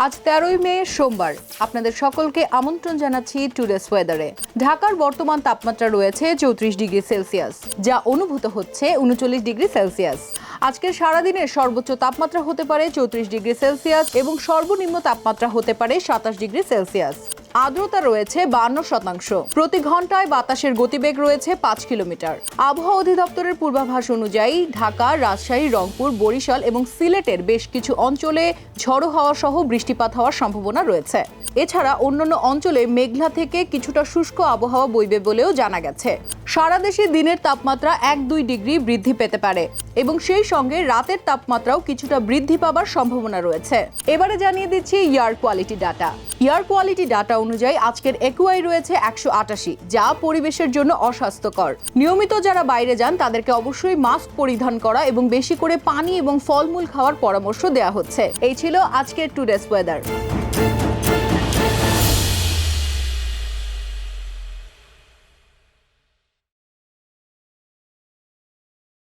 আজ 13ই মে সোমবার আপনাদের সকলকে আমন্ত্রণ জানাচ্ছি টুডেস ওয়েদারে। ঢাকার বর্তমান তাপমাত্রা রয়েছে 34 ডিগ্রি সেলসিয়াস, যা অনুভূত হচ্ছে 39 ডিগ্রি সেলসিয়াস। আজকের সারাদিনের সর্বোচ্চ তাপমাত্রা হতে পারে 34 ডিগ্রি সেলসিয়াস এবং সর্বনিম্ন তাপমাত্রা হতে পারে 27 ডিগ্রি সেলসিয়াস। আর্দ্রতা রয়েছে 52%। প্রতি ঘন্টায় বাতাসের গতিবেগ রয়েছে 5 কিলোমিটার। আবহাওয়া অধিদপ্তরের পূর্বাভাস অনুযায়ী ঢাকা, রাজশাহী, রংপুর, বরিশাল এবং সিলেটের বেশ কিছু অঞ্চলে ঝড়ো হাওয়া সহ বৃষ্টিপাত হওয়ার সম্ভাবনা রয়েছে। এছাড়া অন্যান্য অঞ্চলে মেঘলা থেকে কিছুটা শুষ্ক আবহাওয়া বইবে বলেও জানা গেছে। সারা দেশে দিনের তাপমাত্রা 1-2 ডিগ্রি বৃদ্ধি পেতে পারে এবং সেই সঙ্গে রাতের তাপমাত্রাও কিছুটা বৃদ্ধি পাবার সম্ভাবনা রয়েছে। এবারে জানিয়ে দিচ্ছি air quality data. Air quality data অনুযায়ী আজকের একুআই রয়েছে 188, যা পরিবেশের জন্য অস্বাস্থ্যকর। নিয়মিত যারা বাইরে যান তাদেরকে অবশ্যই মাস্ক পরিধান করা এবং বেশি করে পানি এবং ফলমূল খাওয়ার পরামর্শ দেওয়া হচ্ছে। এই ছিল আজকের টুডেস ওয়েদার।